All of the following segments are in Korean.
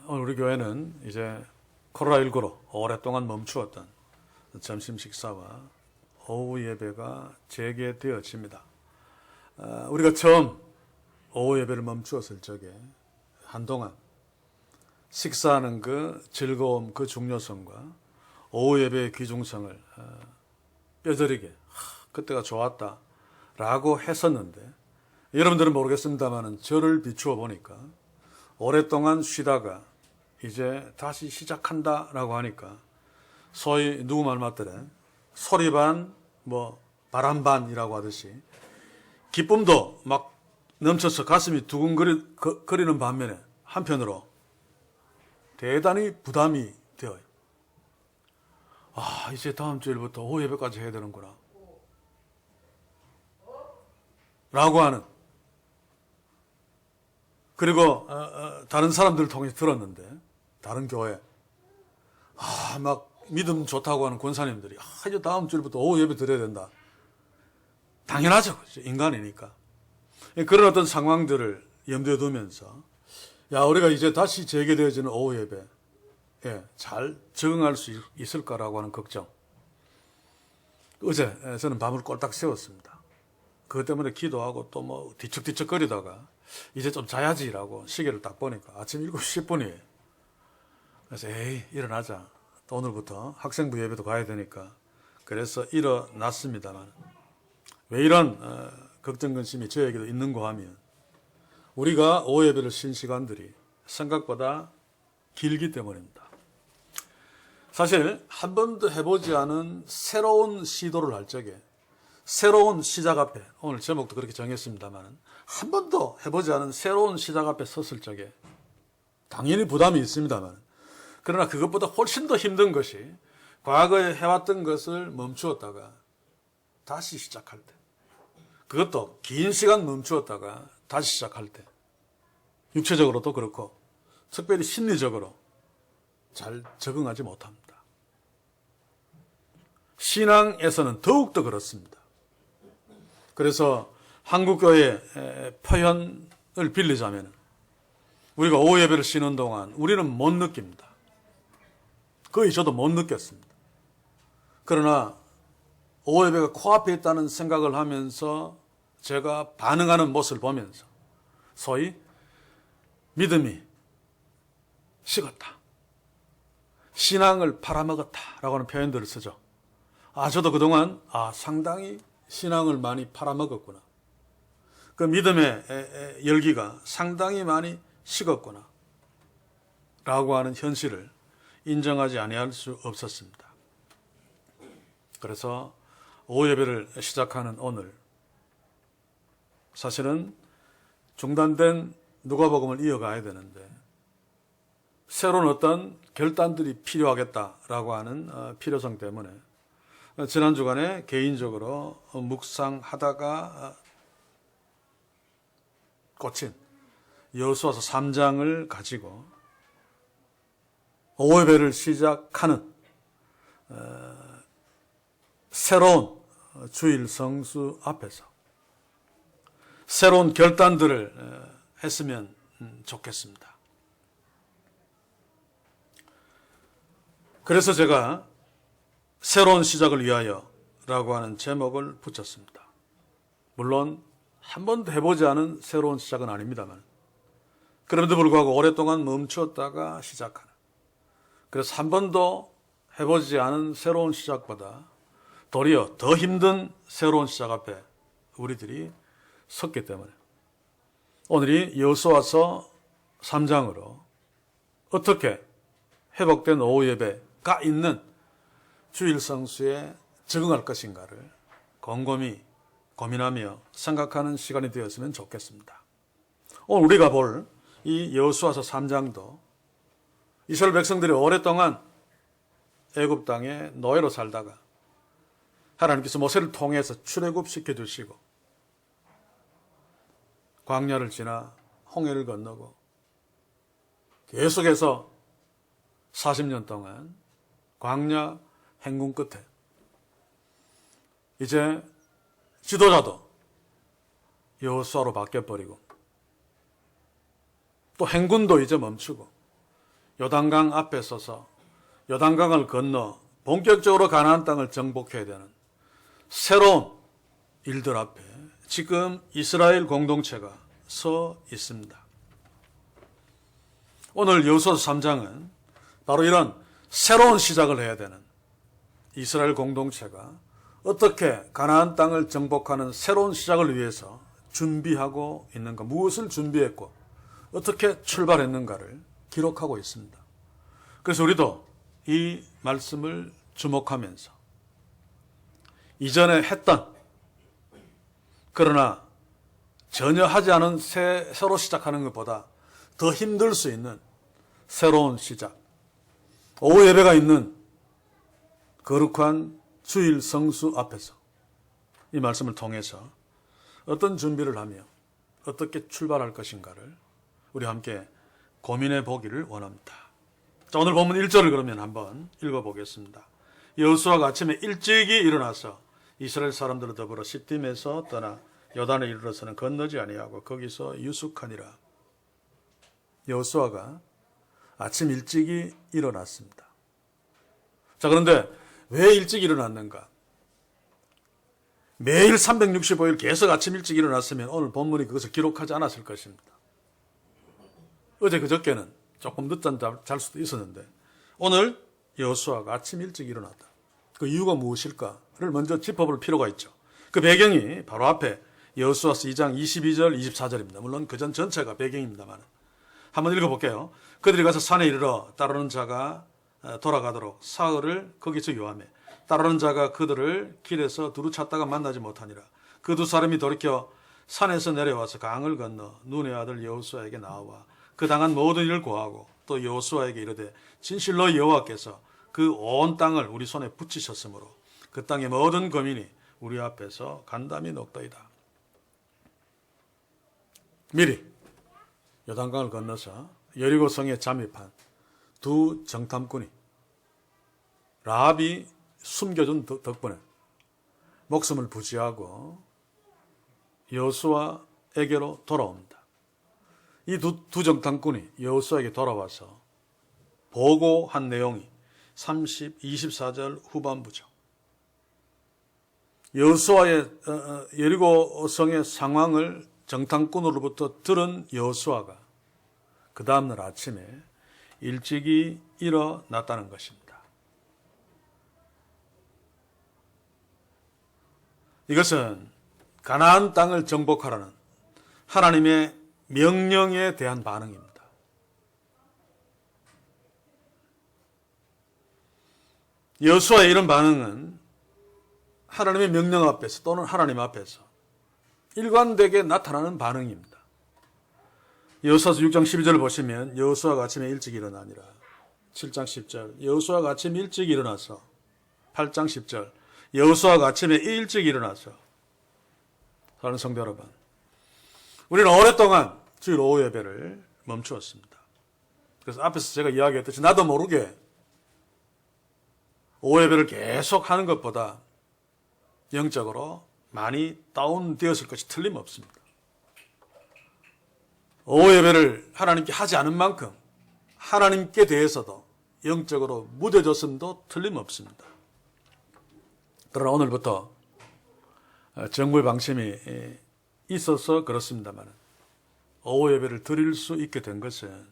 오늘 우리 교회는 이제 코로나19로 오랫동안 멈추었던 점심 식사와 오후 예배가 재개되어집니다. 우리가 처음 오후 예배를 멈추었을 적에 한동안 식사하는 그 즐거움, 그 중요성과 오후 예배의 귀중성을 뼈저리게 그때가 좋았다라고 했었는데, 여러분들은 모르겠습니다만 저를 비추어 보니까 오랫동안 쉬다가 이제 다시 시작한다라고 하니까 소위 누구 말 맞더래 소리 반 바람 반이라고 하듯이 기쁨도 막 넘쳐서 가슴이 두근거리는 반면에 한편으로 대단히 부담이 되어요. 이제 다음 주일부터 오후 예배까지 해야 되는구나 라고 하는, 그리고 다른 사람들을 통해 들었는데 다른 교회 막 믿음 좋다고 하는 권사님들이 이제 다음 주일부터 오후 예배 드려야 된다. 당연하죠. 인간이니까. 그런 어떤 상황들을 염두에 두면서 우리가 이제 다시 재개되어지는 오후 예배에 잘 적응할 수 있을까라고 하는 걱정. 어제 저는 밤을 꼴딱 새웠습니다. 그것 때문에 기도하고 또 뒤척뒤척거리다가 이제 좀 자야지라고 시계를 딱 보니까 아침 7시 10분이에요. 그래서 일어나자. 또 오늘부터 학생부 예배도 가야 되니까 그래서 일어났습니다만, 왜 이런 걱정 근심이 저에게도 있는가 하면 우리가 오후 예배를 쉰 시간들이 생각보다 길기 때문입니다. 사실 한 번도 해보지 않은 새로운 시도를 할 적에, 새로운 시작 앞에, 오늘 제목도 그렇게 정했습니다만, 한 번도 해보지 않은 새로운 시작 앞에 섰을 적에 당연히 부담이 있습니다만, 그러나 그것보다 훨씬 더 힘든 것이 과거에 해왔던 것을 멈추었다가 다시 시작할 때, 그것도 긴 시간 멈추었다가 다시 시작할 때, 육체적으로도 그렇고 특별히 심리적으로 잘 적응하지 못합니다. 신앙에서는 더욱더 그렇습니다. 그래서 한국교회의 표현을 빌리자면 우리가 오후 예배를 쉬는 동안 우리는 못 느낍니다. 거의 저도 못 느꼈습니다. 그러나 오후 예배가 코앞에 있다는 생각을 하면서 제가 반응하는 모습을 보면서 소위 믿음이 식었다, 신앙을 팔아먹었다라고 하는 표현들을 쓰죠. 저도 그동안 상당히 신앙을 많이 팔아먹었구나, 그 믿음의 열기가 상당히 많이 식었구나 라고 하는 현실을 인정하지 아니할 수 없었습니다. 그래서 오후 예배를 시작하는 오늘, 사실은 중단된 누가복음을 이어가야 되는데 새로운 어떤 결단들이 필요하겠다라고 하는 필요성 때문에 지난 주간에 개인적으로 묵상하다가 꽂힌 여호수아서 3장을 가지고 오후 예배를 시작하는 새로운 주일 성수 앞에서 새로운 결단들을 했으면 좋겠습니다. 그래서 제가 새로운 시작을 위하여 라고 하는 제목을 붙였습니다. 물론 한 번도 해보지 않은 새로운 시작은 아닙니다만, 그럼에도 불구하고 오랫동안 멈추었다가 시작하는, 그래서 한 번도 해보지 않은 새로운 시작보다 도리어 더 힘든 새로운 시작 앞에 우리들이 섰기 때문에 오늘이 여호수아서 3장으로 어떻게 회복된 오후 예배가 있는 주일 성수에 적응할 것인가를 곰곰이 고민하며 생각하는 시간이 되었으면 좋겠습니다. 오늘 우리가 볼 이 여호수아서 3장도 이스라엘 백성들이 오랫동안 애굽 땅에 노예로 살다가 하나님께서 모세를 통해서 출애굽시켜 주시고 광야를 지나 홍해를 건너고 계속해서 40년 동안 광야 행군 끝에 이제 지도자도 여호수아로 바뀌어버리고 또 행군도 이제 멈추고 요단강 앞에 서서 요단강을 건너 본격적으로 가나안 땅을 정복해야 되는 새로운 일들 앞에 지금 이스라엘 공동체가 서 있습니다. 오늘 여호수아서 3장은 바로 이런 새로운 시작을 해야 되는 이스라엘 공동체가 어떻게 가나안 땅을 정복하는 새로운 시작을 위해서 준비하고 있는가, 무엇을 준비했고 어떻게 출발했는가를 기록하고 있습니다. 그래서 우리도 이 말씀을 주목하면서 이전에 했던, 그러나 전혀 하지 않은 새로 시작하는 것보다 더 힘들 수 있는 새로운 시작, 오후 예배가 있는 거룩한 주일 성수 앞에서 이 말씀을 통해서 어떤 준비를 하며 어떻게 출발할 것인가를 우리 함께 고민해 보기를 원합니다. 자, 오늘 본문 1절을 그러면 한번 읽어보겠습니다. 여호수아가 아침에 일찍이 일어나서 이스라엘 사람들을 더불어 시딤에서 떠나 요단에 이르러서는 건너지 아니하고 거기서 유숙하니라. 여호수아가 아침 일찍이 일어났습니다. 자, 그런데 왜 일찍 일어났는가? 매일 365일 계속 아침 일찍 일어났으면 오늘 본문이 그것을 기록하지 않았을 것입니다. 어제 그저께는 조금 늦잠 잘 수도 있었는데 오늘 여호수아가 아침 일찍 일어났다. 그 이유가 무엇일까를 먼저 짚어볼 필요가 있죠. 그 배경이 바로 앞에 여호수아서 2장 22절 24절입니다. 물론 그 전체가 배경입니다만 한번 읽어볼게요. 그들이 가서 산에 이르러 따르는 자가 돌아가도록 사흘을 거기서 요하매 따르는 자가 그들을 길에서 두루 찾다가 만나지 못하니라. 그 두 사람이 돌이켜 산에서 내려와서 강을 건너 눈의 아들 여호수아에게 나와 그 당한 모든 일을 고하고 또 여호수아에게 이르되 진실로 여호와께서 그 온 땅을 우리 손에 붙이셨으므로 그 땅의 모든 거민이 우리 앞에서 간담이 녹더이다. 미리 요단강을 건너서 여리고성에 잠입한 두 정탐꾼이 라합이 숨겨준 덕분에 목숨을 부지하고 여호수아에게로 돌아옵니다. 이 두 정탐꾼이 여호수아에게 돌아와서 보고한 내용이 24절 후반부죠. 여호수아의 여리고성의 상황을 정탐꾼으로부터 들은 여호수아가 그 다음날 아침에 일찍이 일어났다는 것입니다. 이것은 가나안 땅을 정복하라는 하나님의 명령에 대한 반응입니다. 여호수아의 이런 반응은 하나님의 명령 앞에서 또는 하나님 앞에서 일관되게 나타나는 반응입니다. 여호수아서 6장 12절을 보시면 여호수아가 아침에 일찍 일어나니라. 7장 10절 여호수아가 아침에 일찍 일어나서 8장 10절 여호수아가 아침에 일찍 일어나서. 사랑하는 성도 여러분, 우리는 오랫동안 주일 오후 예배를 멈추었습니다. 그래서 앞에서 제가 이야기했듯이 나도 모르게 오후 예배를 계속 하는 것보다 영적으로 많이 다운되었을 것이 틀림없습니다. 오후 예배를 하나님께 하지 않은 만큼 하나님께 대해서도 영적으로 무뎌졌음도 틀림없습니다. 그러나 오늘부터 정부의 방침이 있어서 그렇습니다만 오후 예배를 드릴 수 있게 된 것은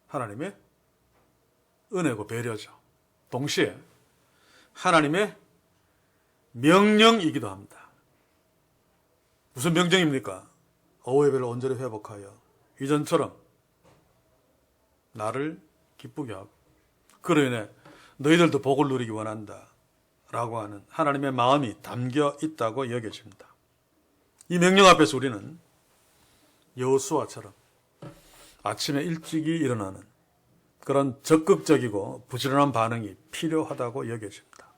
하나님의 은혜고 배려죠. 동시에 하나님의 명령이기도 합니다. 무슨 명령입니까? 오후 예배를 온전히 회복하여 이전처럼 나를 기쁘게 하고 그로 인해 너희들도 복을 누리기 원한다 라고 하는 하나님의 마음이 담겨 있다고 여겨집니다. 이 명령 앞에서 우리는 여호수아처럼 아침에 일찍이 일어나는 그런 적극적이고 부지런한 반응이 필요하다고 여겨집니다.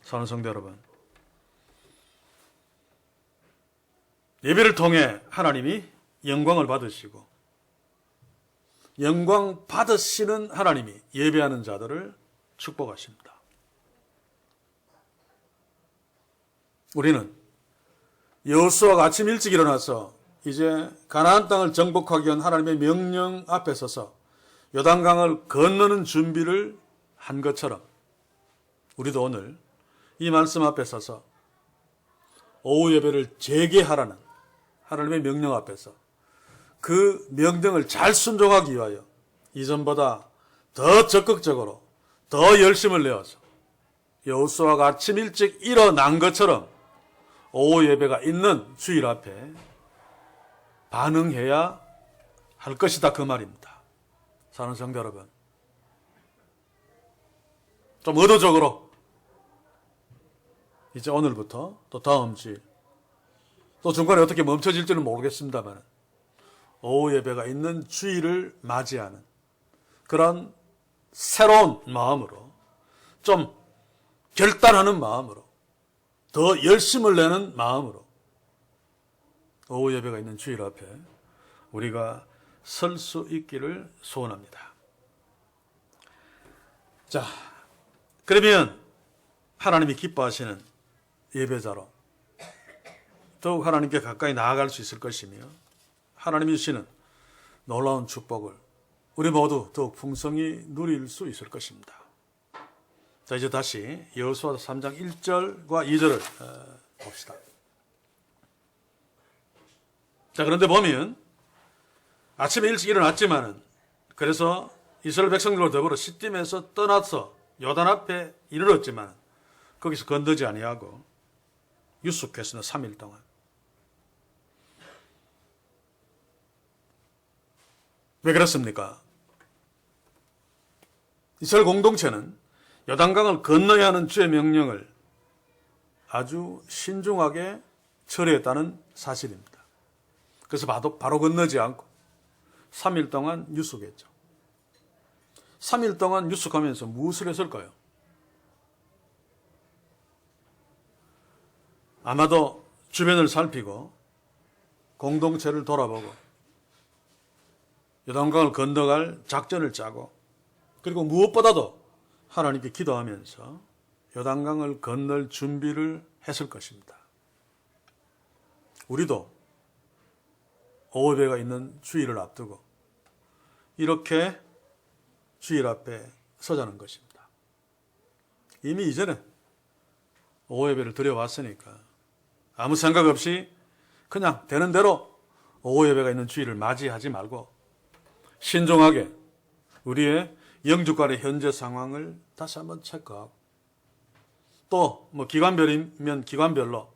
사랑하는 성도 여러분, 예배를 통해 하나님이 영광을 받으시고 영광 받으시는 하나님이 예배하는 자들을 축복하십니다. 우리는 여호수아가 아침 일찍 일어나서 이제 가나안 땅을 정복하기 위한 하나님의 명령 앞에 서서 요단강을 건너는 준비를 한 것처럼 우리도 오늘 이 말씀 앞에 서서 오후 예배를 재개하라는 하나님의 명령 앞에서 그 명령을 잘 순종하기 위하여 이전보다 더 적극적으로 더 열심을 내어서 여호수아가 아침 일찍 일어난 것처럼 오후 예배가 있는 주일 앞에 반응해야 할 것이다 그 말입니다. 사랑하는 성도 여러분, 좀 의도적으로 이제 오늘부터 또 다음 주일 또 중간에 어떻게 멈춰질지는 모르겠습니다만 오후 예배가 있는 주일을 맞이하는 그런 새로운 마음으로 좀 결단하는 마음으로 더 열심을 내는 마음으로 오후 예배가 있는 주일 앞에 우리가 설 수 있기를 소원합니다. 자, 그러면 하나님이 기뻐하시는 예배자로 더욱 하나님께 가까이 나아갈 수 있을 것이며 하나님이 주시는 놀라운 축복을 우리 모두 더욱 풍성히 누릴 수 있을 것입니다. 자, 이제 다시 여호수아 3장 1절과 2절을 봅시다. 자, 그런데 보면 아침에 일찍 일어났지만은 그래서 이스라엘 백성들과 더불어 시딤에서 떠나서 요단 앞에 이르렀지만 거기서 건너지 아니하고 유숙했으나 3일 동안. 왜 그렇습니까? 이스라엘 공동체는 요단강을 건너야 하는 주의 명령을 아주 신중하게 처리했다는 사실입니다. 그래서 바로 건너지 않고 3일 동안 유숙했죠. 3일 동안 유숙하면서 무엇을 했을까요? 아마도 주변을 살피고 공동체를 돌아보고 요단강을 건너갈 작전을 짜고 그리고 무엇보다도 하나님께 기도하면서 요단강을 건널 준비를 했을 것입니다. 우리도 오후 예배가 있는 주일을 앞두고 이렇게 주일 앞에 서자는 것입니다. 이미 이전에 오후 예배를 드려왔으니까 아무 생각 없이 그냥 되는 대로 오후 예배가 있는 주일을 맞이하지 말고 신중하게 우리의 영주간의 현재 상황을 다시 한번 체크하고 또 기관별이면 기관별로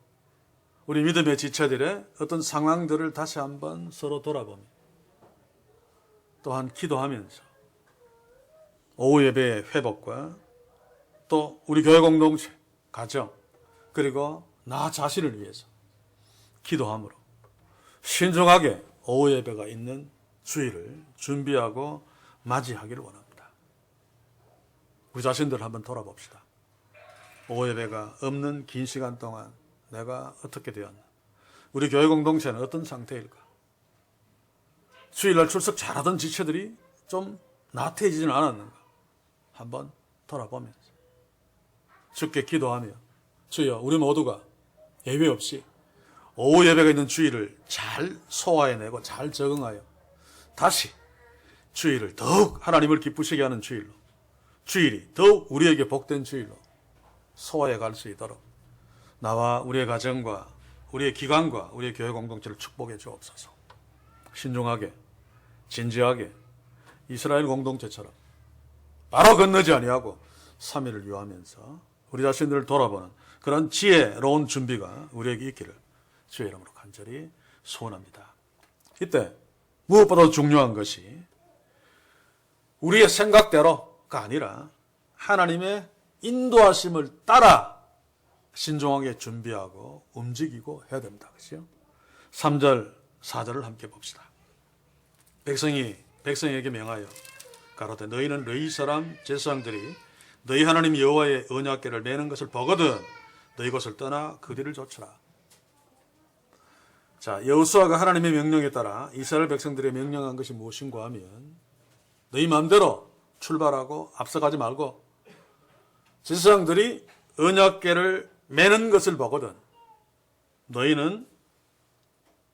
우리 믿음의 지체들의 어떤 상황들을 다시 한번 서로 돌아보며 또한 기도하면서 오후 예배의 회복과 또 우리 교회 공동체, 가정 그리고 나 자신을 위해서 기도함으로 신중하게 오후 예배가 있는 주일을 준비하고 맞이하기를 원합니다. 우리 자신들을 한번 돌아봅시다. 오후 예배가 없는 긴 시간 동안 내가 어떻게 되었나? 우리 교회 공동체는 어떤 상태일까? 주일날 출석 잘하던 지체들이 좀 나태해지지는 않았는가? 한번 돌아보면서 주께 기도하며 주여 우리 모두가 예외 없이 오후 예배가 있는 주일을 잘 소화해내고 잘 적응하여 다시 주일을 더욱 하나님을 기쁘시게 하는 주일로 주일이 더욱 우리에게 복된 주일로 소화해 갈 수 있도록 나와 우리의 가정과 우리의 기관과 우리의 교회 공동체를 축복해 주옵소서. 신중하게 진지하게 이스라엘 공동체처럼 바로 건너지 아니하고 3일을 유하면서 우리 자신들을 돌아보는 그런 지혜로운 준비가 우리에게 있기를 주의 이름으로 간절히 소원합니다. 이때 무엇보다도 중요한 것이 우리의 생각대로가 아니라 하나님의 인도하심을 따라 신중하게 준비하고 움직이고 해야 됩니다. 그렇죠? 3절, 4절을 함께 봅시다. 백성에게 명하여 가로되 너희는 너희 사람 제사장들이 너희 하나님 여호와의 언약궤를 매는 것을 보거든 너희 곳을 떠나 그 뒤를 좇으라. 자, 여호수아가 하나님의 명령에 따라 이스라엘 백성들의 명령한 것이 무엇인가 하면 너희 마음대로 출발하고 앞서가지 말고 제사장들이 언약궤를 매는 것을 보거든 너희는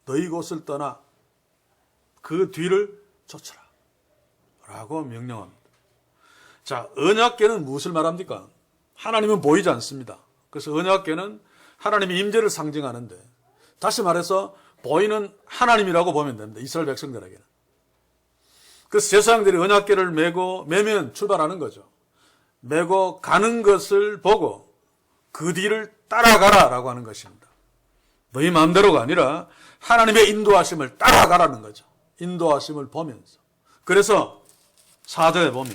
너희 곳을 떠나 그 뒤를 쫓아라 라고 명령합니다. 자, 언약궤는 무엇을 말합니까? 하나님은 보이지 않습니다. 그래서 언약궤는 하나님의 임재를 상징하는데, 다시 말해서 보이는 하나님이라고 보면 됩니다. 이스라엘 백성들에게는. 그래서 제사장들이 언약궤를 매면 출발하는 거죠. 메고 가는 것을 보고 그 뒤를 따라가라 라고 하는 것입니다. 너희 마음대로가 아니라 하나님의 인도하심을 따라가라는 거죠. 인도하심을 보면서. 그래서 4절에 보면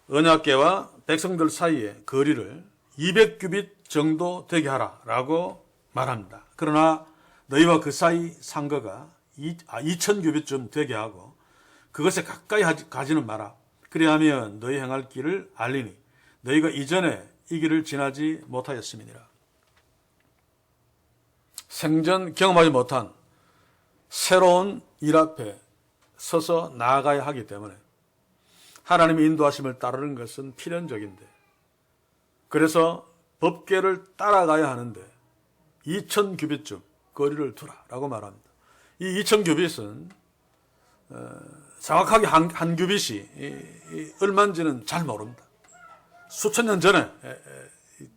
언약궤와 백성들 사이의 거리를 200규빗 정도 되게 하라 라고 말합니다. 그러나 너희와 그 사이 상거가 2000규빗쯤 되게 하고 그것에 가까이 가지는 마라. 그리하면 너희 행할 길을 알리니 너희가 이전에 이 길을 지나지 못하였음이니라. 생전 경험하지 못한 새로운 일 앞에 서서 나아가야 하기 때문에 하나님의 인도하심을 따르는 것은 필연적인데, 그래서 법궤를 따라가야 하는데 2000규빗쯤 거리를 두라라고 말합니다. 이 2000규빗은 정확하게 한 규빗이 얼마인지는 잘 모릅니다. 수천 년 전에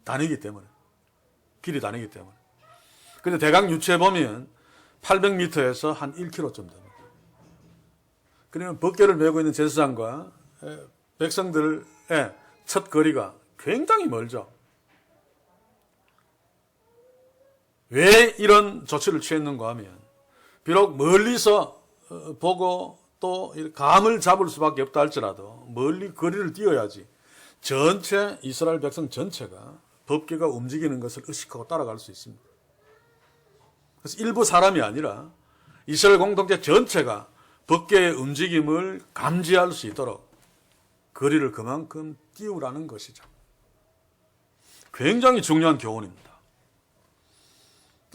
다니기 때문에, 길이 다니기 때문에. 근데 대강 유추해 보면 800m에서 한 1km쯤 됩니다. 그러면 법궤를 메고 있는 제사장과 백성들의 첫 거리가 굉장히 멀죠. 왜 이런 조치를 취했는가 하면, 비록 멀리서 보고 또 감을 잡을 수밖에 없다 할지라도 멀리 거리를 뛰어야지 전체 이스라엘 백성 전체가 법궤가 움직이는 것을 의식하고 따라갈 수 있습니다. 그래서 일부 사람이 아니라 이스라엘 공동체 전체가 법궤의 움직임을 감지할 수 있도록 거리를 그만큼 띄우라는 것이죠. 굉장히 중요한 교훈입니다.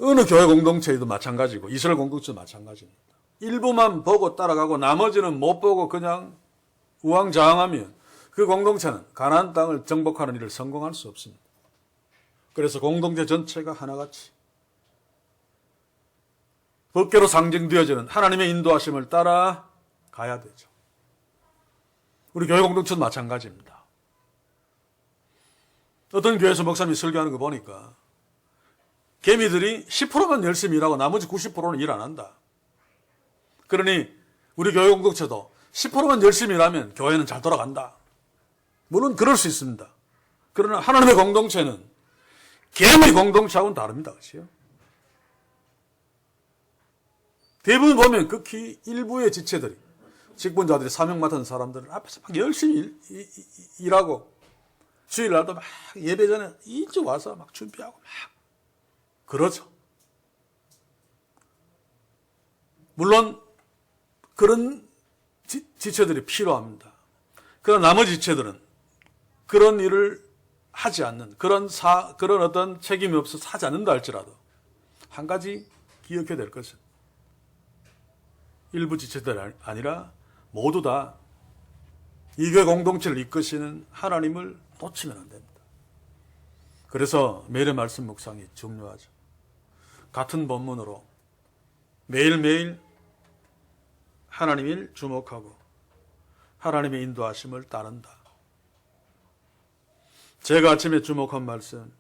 어느 교회 공동체에도 마찬가지고 이스라엘 공동체도 마찬가지입니다. 일부만 보고 따라가고 나머지는 못 보고 그냥 우왕좌왕하면 그 공동체는 가나안 땅을 정복하는 일을 성공할 수 없습니다. 그래서 공동체 전체가 하나같이 법궤로 상징되어지는 하나님의 인도하심을 따라 가야 되죠. 우리 교회 공동체도 마찬가지입니다. 어떤 교회에서 목사님이 설교하는 거 보니까 개미들이 10%만 열심히 일하고 나머지 90%는 일 안 한다. 그러니 우리 교회 공동체도 10%만 열심히 일하면 교회는 잘 돌아간다. 물론 그럴 수 있습니다. 그러나 하나님의 공동체는 개미 공동체하고는 다릅니다. 그렇죠? 대부분 보면 극히 일부의 지체들이, 직분자들이 사명 맡은 사람들은 앞에서 막 열심히 일하고 주일날도 막 예배 전에 일찍 와서 막 준비하고 막 그러죠. 물론 그런 지체들이 필요합니다. 그러나 나머지 지체들은 그런 일을 하지 않는, 그런 어떤 책임이 없어서 하지 않는다 할지라도 한 가지 기억해야 될 것은 일부 지체들이 아니라 모두 다 이 교회 공동체를 이끄시는 하나님을 놓치면 안 됩니다. 그래서 매일의 말씀 묵상이 중요하죠. 같은 본문으로 매일매일 하나님을 주목하고 하나님의 인도하심을 따른다. 제가 아침에 주목한 말씀,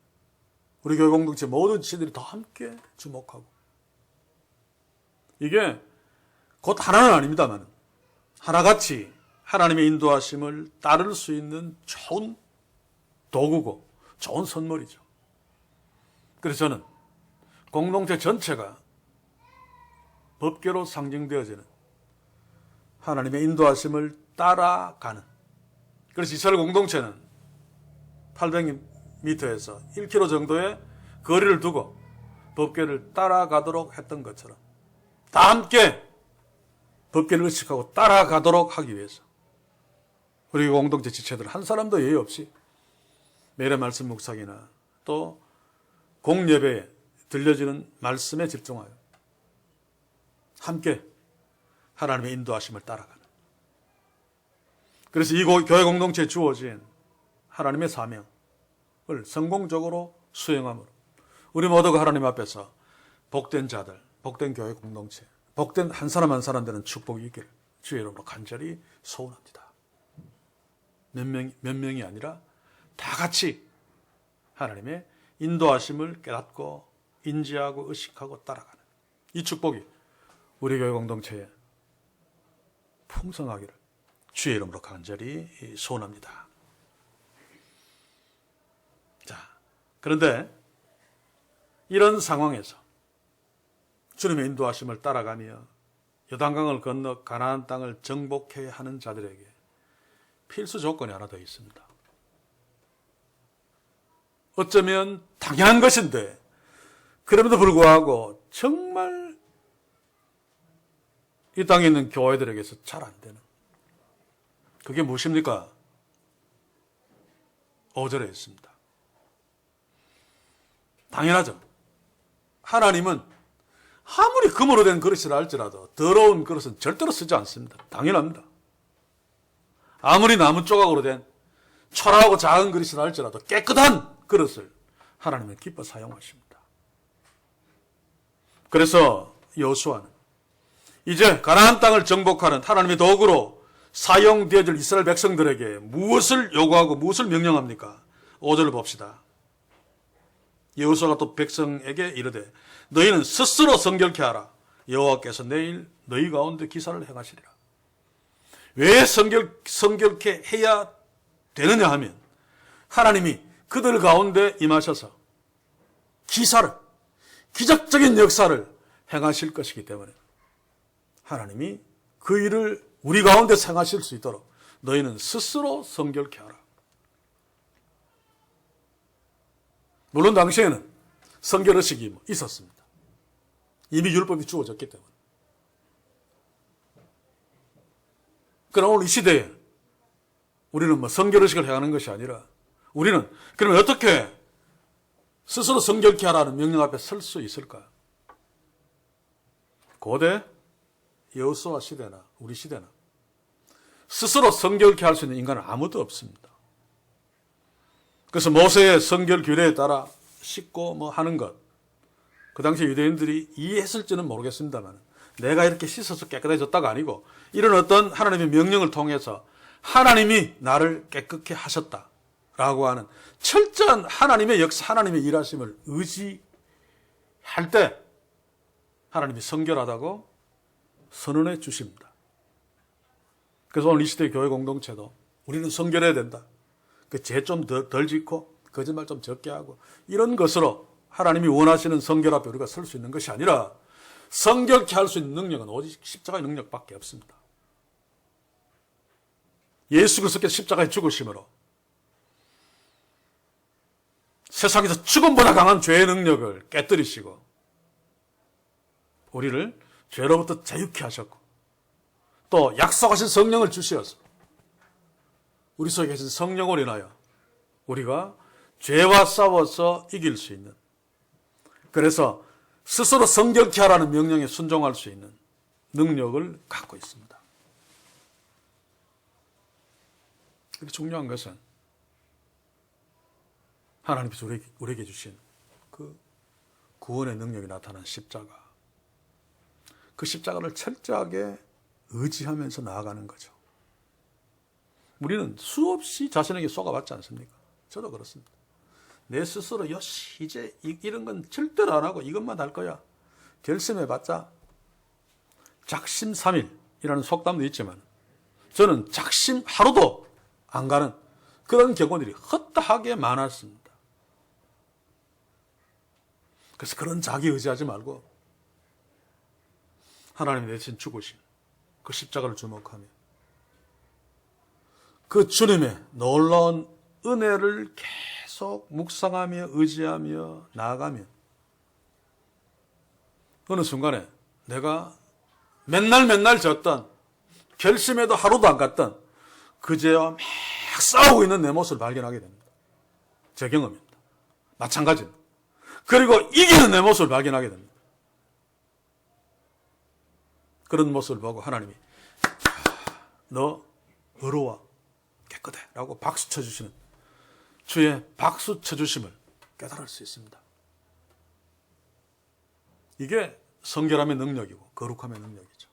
우리 교회 공동체 모든 지체들이 다 함께 주목하고, 이게 곧 하나는 아닙니다만 하나같이 하나님의 인도하심을 따를 수 있는 좋은 도구고 좋은 선물이죠. 그래서 저는 공동체 전체가 법궤로 상징되어지는 하나님의 인도하심을 따라가는, 그래서 이스라엘 공동체는 800m에서 1km 정도의 거리를 두고 법궤를 따라가도록 했던 것처럼 다 함께 법궤를 의식하고 따라가도록 하기 위해서 우리 공동체 지체들 한 사람도 예의 없이 매일의 말씀 묵상이나 또 공예배에 들려지는 말씀에 집중하여 함께 하나님의 인도하심을 따라가는, 그래서 이 교회 공동체에 주어진 하나님의 사명을 성공적으로 수행함으로 우리 모두가 하나님 앞에서 복된 자들, 복된 교회 공동체, 복된 한 사람 한 사람 되는 축복이 있기를 주의 이름으로 간절히 소원합니다. 몇 명이 아니라 다 같이 하나님의 인도하심을 깨닫고 인지하고 의식하고 따라가는 이 축복이 우리 교회 공동체에 풍성하기를 주의 이름으로 간절히 소원합니다. 자, 그런데 이런 상황에서 주님의 인도하심을 따라가며 요단강을 건너 가나안 땅을 정복해야 하는 자들에게 필수 조건이 하나 더 있습니다. 어쩌면 당연한 것인데 그럼에도 불구하고 정말 이 땅에 있는 교회들에게서 잘 안 되는 그게 무엇입니까? 5절에 있습니다. 당연하죠. 하나님은 아무리 금으로 된 그릇이라 할지라도 더러운 그릇은 절대로 쓰지 않습니다. 당연합니다. 아무리 나무 조각으로 된 초라하고 작은 그릇이라 할지라도 깨끗한 그릇을 하나님은 기뻐 사용하십니다. 그래서 여호수아는 이제 가나안 땅을 정복하는 하나님의 도구로 사용되어질 이스라엘 백성들에게 무엇을 요구하고 무엇을 명령합니까? 5절을 봅시다. 여호수아가 또 백성에게 이르되 너희는 스스로 성결케 하라. 여호와께서 내일 너희 가운데 기사를 행하시리라. 왜 성결케 해야 되느냐 하면 하나님이 그들 가운데 임하셔서 기사를, 기적적인 역사를 행하실 것이기 때문에 하나님이 그 일을 우리 가운데 행하실 수 있도록 너희는 스스로 성결케 하라. 물론 당시에는 성결의식이 있었습니다. 이미 율법이 주어졌기 때문에. 그러나 오늘 이 시대에 우리는 성결의식을 행하는 것이 아니라 우리는 그러면 어떻게 스스로 성결케 하라는 명령 앞에 설 수 있을까? 고대 여호수아 시대나 우리 시대나 스스로 성결케 할 수 있는 인간은 아무도 없습니다. 그래서 모세의 성결 규례에 따라 씻고 하는 것, 그 당시 유대인들이 이해했을지는 모르겠습니다만 내가 이렇게 씻어서 깨끗해졌다가 아니고 이런 어떤 하나님의 명령을 통해서 하나님이 나를 깨끗게 하셨다라고 하는 철저한 하나님의 역사, 하나님의 일하심을 의지할 때 하나님이 성결하다고 선언해 주십니다. 그래서 오늘 이 시대의 교회 공동체도 우리는 성결해야 된다. 죄 좀 덜 짓고 거짓말 좀 적게 하고 이런 것으로 하나님이 원하시는 성결 앞에 우리가 설 수 있는 것이 아니라 성결케 할 수 있는 능력은 오직 십자가의 능력밖에 없습니다. 예수 그리스도께서 십자가에 죽으심으로 세상에서 죽음보다 강한 죄의 능력을 깨뜨리시고 우리를 죄로부터 자유케 하셨고 또 약속하신 성령을 주시어서 우리 속에 계신 성령을 인하여 우리가 죄와 싸워서 이길 수 있는, 그래서 스스로 성결케 하라는 명령에 순종할 수 있는 능력을 갖고 있습니다. 중요한 것은 하나님께서 우리에게 주신 그 구원의 능력이 나타난 십자가, 그 십자가를 철저하게 의지하면서 나아가는 거죠. 우리는 수없이 자신에게 쏘가받지 않습니까? 저도 그렇습니다. 내 스스로 이제 이런 건 절대로 안 하고 이것만 할 거야 결심해봤자 작심삼일이라는 속담도 있지만 저는 작심 하루도 안 가는 그런 경우들이 허다하게 많았습니다. 그래서 그런 자기 의지하지 말고 하나님이 대신 죽으신 그 십자가를 주목하며 그 주님의 놀라운 은혜를 계속 묵상하며 의지하며 나아가면 어느 순간에 내가 맨날 졌던, 결심해도 하루도 안 갔던 그 죄와 막 싸우고 있는 내 모습을 발견하게 됩니다. 제 경험입니다. 마찬가지입니다. 그리고 이기는 내 모습을 발견하게 됩니다. 그런 모습을 보고 하나님이 너 의로워 깨끗해 라고 박수 쳐주시는 주의 박수 쳐주심을 깨달을 수 있습니다. 이게 성결함의 능력이고 거룩함의 능력이죠.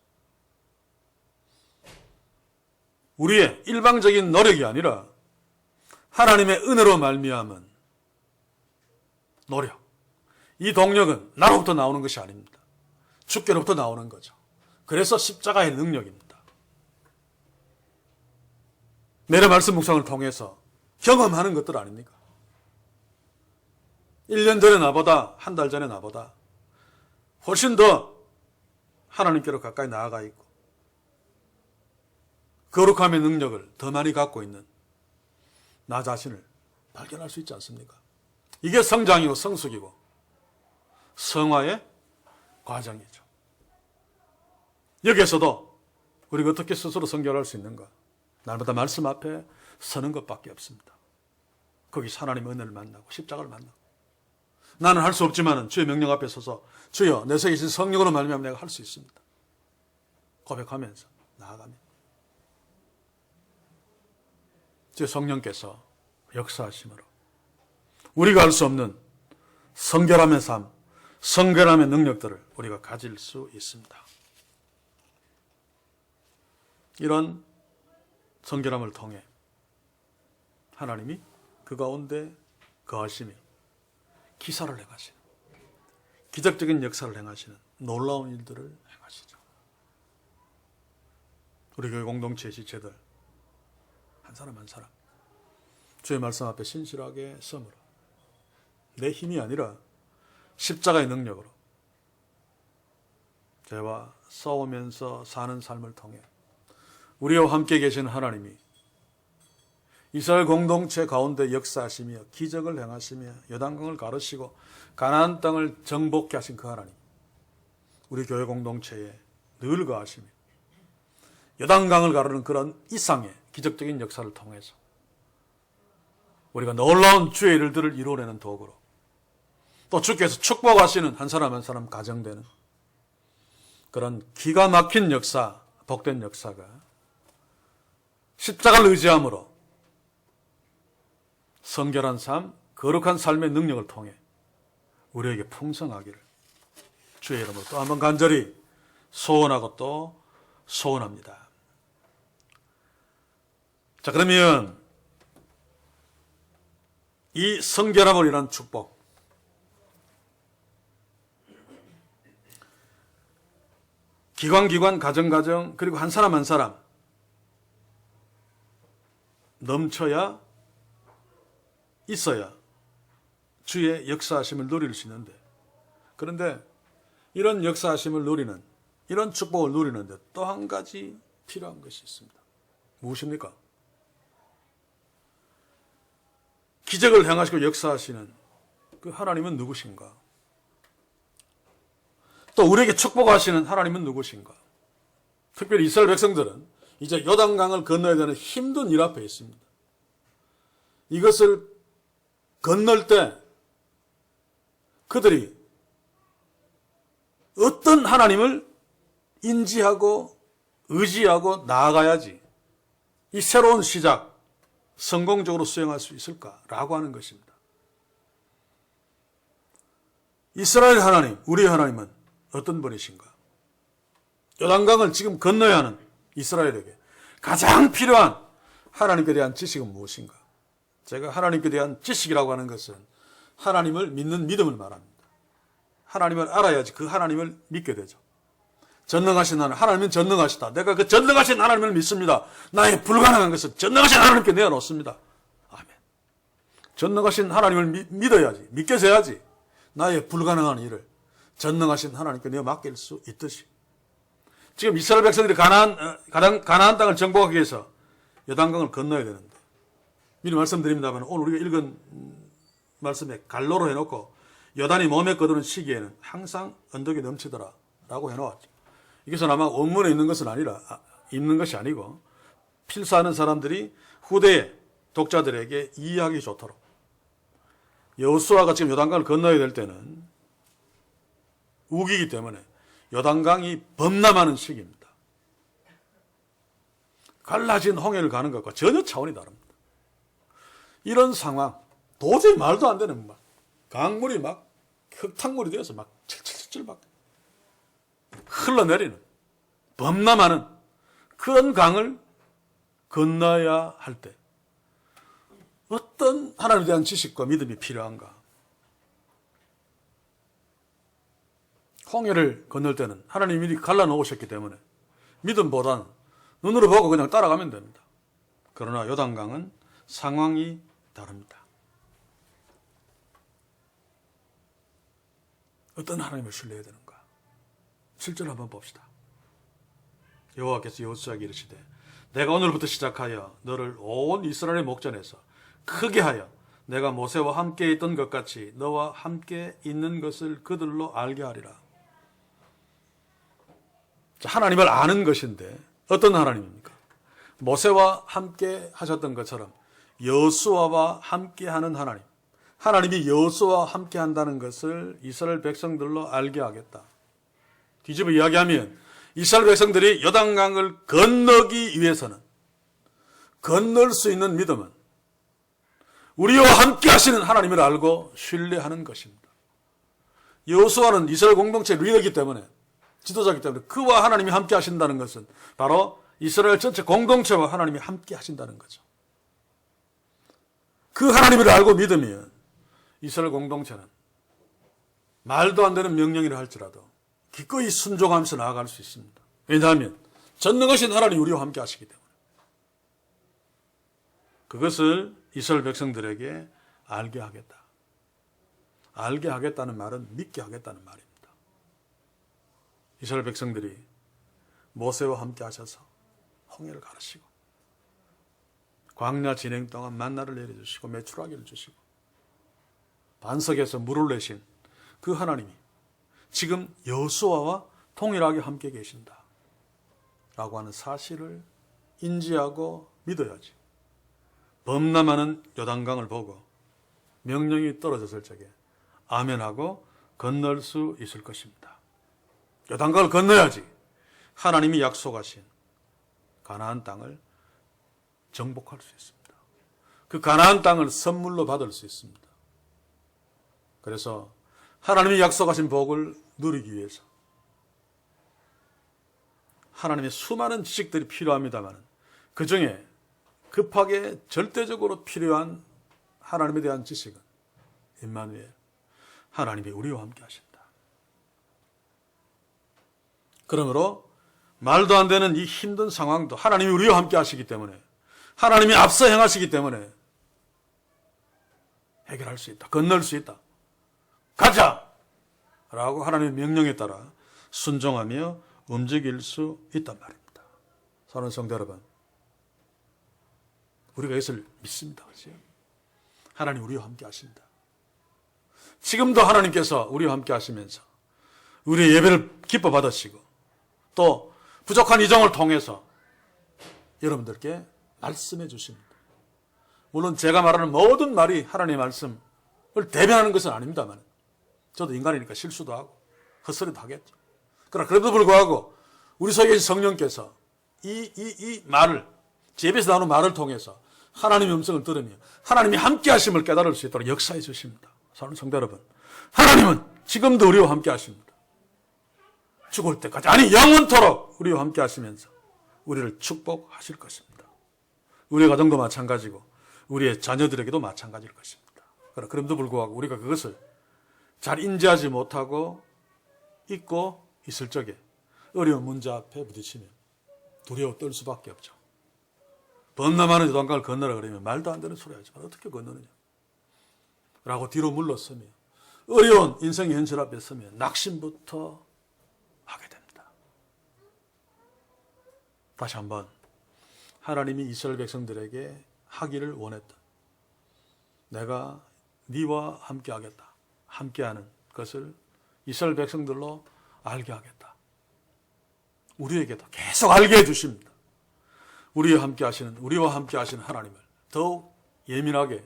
우리의 일방적인 노력이 아니라 하나님의 은혜로 말미암은 노력. 이 동력은 나로부터 나오는 것이 아닙니다. 주께로부터 나오는 거죠. 그래서 십자가의 능력입니다. 내래 말씀 묵상을 통해서 경험하는 것들 아닙니까? 1년 전에 나보다, 한 달 전에 나보다 훨씬 더 하나님께로 가까이 나아가 있고 거룩함의 능력을 더 많이 갖고 있는 나 자신을 발견할 수 있지 않습니까? 이게 성장이고 성숙이고 성화의 과정이죠. 여기에서도 우리가 어떻게 스스로 성결할 수 있는가? 날마다 말씀 앞에 서는 것밖에 없습니다. 거기서 하나님의 은혜를 만나고 십자가를 만나고 나는 할 수 없지만 주의 명령 앞에 서서 주여 내 속에 계신 성령으로 말미암아 내가 할 수 있습니다. 고백하면서 나아가면 주의 성령께서 역사하심으로 우리가 할 수 없는 성결함의 삶, 성결함의 능력들을 우리가 가질 수 있습니다. 이런 성결함을 통해 하나님이 그 가운데 거하시며 기사를 행하시는 기적적인 역사를 행하시는 놀라운 일들을 행하시죠. 우리 교회 공동체 지체들 한 사람 한 사람 주의 말씀 앞에 신실하게 섬으로 내 힘이 아니라 십자가의 능력으로 죄와 싸우면서 사는 삶을 통해 우리와 함께 계신 하나님이 이스라엘 공동체 가운데 역사하시며 기적을 행하시며 요단강을 가르시고 가나안 땅을 정복케 하신 그 하나님, 우리 교회 공동체에 늘 거하시며 요단강을 가르는 그런 이상의 기적적인 역사를 통해서 우리가 놀라운 주의 일들을 이루어내는 도구로 또 주께서 축복하시는 한 사람 한 사람 가정되는 그런 기가 막힌 역사, 복된 역사가 십자가를 의지함으로 성결한 삶, 거룩한 삶의 능력을 통해 우리에게 풍성하기를 주의 이름으로 또 한번 간절히 소원하고 또 소원합니다. 자, 그러면 이 성결함을 이란 축복, 기관, 가정, 그리고 한 사람 한 사람 넘쳐야 있어야 주의 역사하심을 누릴 수 있는데, 그런데 이런 역사하심을 누리는, 이런 축복을 누리는데 또 한 가지 필요한 것이 있습니다. 무엇입니까? 기적을 행하시고 역사하시는 그 하나님은 누구신가? 또 우리에게 축복하시는 하나님은 누구신가? 특별히 이스라엘 백성들은 이제 요단강을 건너야 되는 힘든 일 앞에 있습니다. 이것을 건널 때 그들이 어떤 하나님을 인지하고 의지하고 나아가야지 이 새로운 시작 성공적으로 수행할 수 있을까라고 하는 것입니다. 이스라엘 하나님, 우리의 하나님은 어떤 분이신가? 요단강을 지금 건너야 하는 이스라엘에게 가장 필요한 하나님께 대한 지식은 무엇인가? 제가 하나님께 대한 지식이라고 하는 것은 하나님을 믿는 믿음을 말합니다. 하나님을 알아야지 그 하나님을 믿게 되죠. 전능하신 하나님은 전능하시다. 내가 그 전능하신 하나님을 믿습니다. 나의 불가능한 것은 전능하신 하나님께 내어놓습니다. 아멘. 전능하신 하나님을 믿어야지, 믿겨서야지 나의 불가능한 일을 전능하신 하나님께 내어 맡길 수 있듯이, 지금 이스라엘 백성들이 가나안 땅을 정복하기 위해서 요단강을 건너야 되는데, 미리 말씀드립니다만 오늘 우리가 읽은 말씀에 갈로로 해놓고 요단이 몸에 거두는 시기에는 항상 언덕이 넘치더라 라고 해놓았죠. 이것은 아마 원문에 있는 것은 아니라, 있는 것이 아니고 필사하는 사람들이 후대의 독자들에게 이해하기 좋도록, 여호수아가 지금 요단강을 건너야 될 때는 우기기 때문에 요단강이 범람하는 시기입니다. 갈라진 홍해를 가는 것과 전혀 차원이 다릅니다. 이런 상황, 도저히 말도 안 되는 막 강물이 막 흙탕물이 되어서 막 칠칠칠 막 흘러내리는, 범람하는 그런 강을 건너야 할 때 어떤 하나님에 대한 지식과 믿음이 필요한가? 홍해를 건널 때는 하나님이 미리 갈라놓으셨기 때문에 믿음보다는 눈으로 보고 그냥 따라가면 됩니다. 그러나 요단강은 상황이 다릅니다. 어떤 하나님을 신뢰해야 되는가? 실제로 한번 봅시다. 여호와께서 여호수아에게 이르시되 내가 오늘부터 시작하여 너를 온 이스라엘의 목전에서 크게 하여 내가 모세와 함께 있던 것 같이 너와 함께 있는 것을 그들로 알게 하리라. 자, 하나님을 아는 것인데 어떤 하나님입니까? 모세와 함께 하셨던 것처럼 여호수아와 함께 하는 하나님. 하나님이 여호수아와 함께 한다는 것을 이스라엘 백성들로 알게 하겠다. 뒤집어 이야기하면 이스라엘 백성들이 요단강을 건너기 위해서는, 건널 수 있는 믿음은 우리와 함께 하시는 하나님을 알고 신뢰하는 것입니다. 여호수아는 이스라엘 공동체 리더이기 때문에, 지도자이기 때문에 그와 하나님이 함께 하신다는 것은 바로 이스라엘 전체 공동체와 하나님이 함께 하신다는 거죠. 그 하나님을 알고 믿으면 이스라엘 공동체는 말도 안 되는 명령이라 할지라도 기꺼이 순종하면서 나아갈 수 있습니다. 왜냐하면 전능하신 하나님이 우리와 함께 하시기 때문에. 그것을 이스라엘 백성들에게 알게 하겠다. 알게 하겠다는 말은 믿게 하겠다는 말입니다. 이스라엘 백성들이 모세와 함께 하셔서 홍해를 가르시고 광야 진행 동안 만나를 내려주시고 메추라기를 주시고 반석에서 물을 내신 그 하나님이 지금 여호수아와 동일하게 함께 계신다 라고 하는 사실을 인지하고 믿어야지. 범람하는 요단강을 보고 명령이 떨어졌을 적에 아멘하고 건널 수 있을 것입니다. 요단강을 건너야지 하나님이 약속하신 가나안 땅을 정복할 수 있습니다. 그 가나안 땅을 선물로 받을 수 있습니다. 그래서 하나님이 약속하신 복을 누리기 위해서 하나님의 수많은 지식들이 필요합니다만 그 중에 급하게 절대적으로 필요한 하나님에 대한 지식은 임마누엘, 하나님이 우리와 함께 하신다. 그러므로 말도 안 되는 이 힘든 상황도 하나님이 우리와 함께 하시기 때문에, 하나님이 앞서 행하시기 때문에 해결할 수 있다. 건널 수 있다. 가자! 라고 하나님의 명령에 따라 순종하며 움직일 수 있단 말입니다. 사랑하는 성도 여러분, 우리가 이것을 믿습니다. 그렇죠? 하나님 우리와 함께 하신다. 지금도 하나님께서 우리와 함께 하시면서 우리의 예배를 기뻐 받으시고 또 부족한 이정을 통해서 여러분들께 말씀해 주십니다. 물론 제가 말하는 모든 말이 하나님의 말씀을 대변하는 것은 아닙니다만 저도 인간이니까 실수도 하고 헛소리도 하겠죠. 그러나 그래도 불구하고 우리 속에 계신 성령께서 이 말을, 제 입에서 나오는 말을 통해서 하나님의 음성을 들으며 하나님이 함께 하심을 깨달을 수 있도록 역사해 주십니다. 사랑하는 성도 여러분, 하나님은 지금도 우리와 함께 하십니다. 죽을 때까지, 아니 영원토록 우리와 함께 하시면서 우리를 축복하실 것입니다. 우리의 가정도 마찬가지고 우리의 자녀들에게도 마찬가지일 것입니다. 그럼에도 불구하고 우리가 그것을 잘 인지하지 못하고 잊고 있을 적에 어려운 문제 앞에 부딪히면 두려워 떨 수밖에 없죠. 범람하는 요단강을 건너라 그러면 말도 안 되는 소리 하지만 어떻게 건너느냐 라고 뒤로 물러서며 어려운 인생의 현실 앞에 서면 낙심부터 하게 됩니다. 다시 한번 하나님이 이스라엘 백성들에게 하기를 원했던, 내가 네와 함께 하겠다, 함께하는 것을 이스라엘 백성들로 알게 하겠다. 우리에게도 계속 알게 해주십니다. 우리와 함께 하시는 하나님을 더욱 예민하게,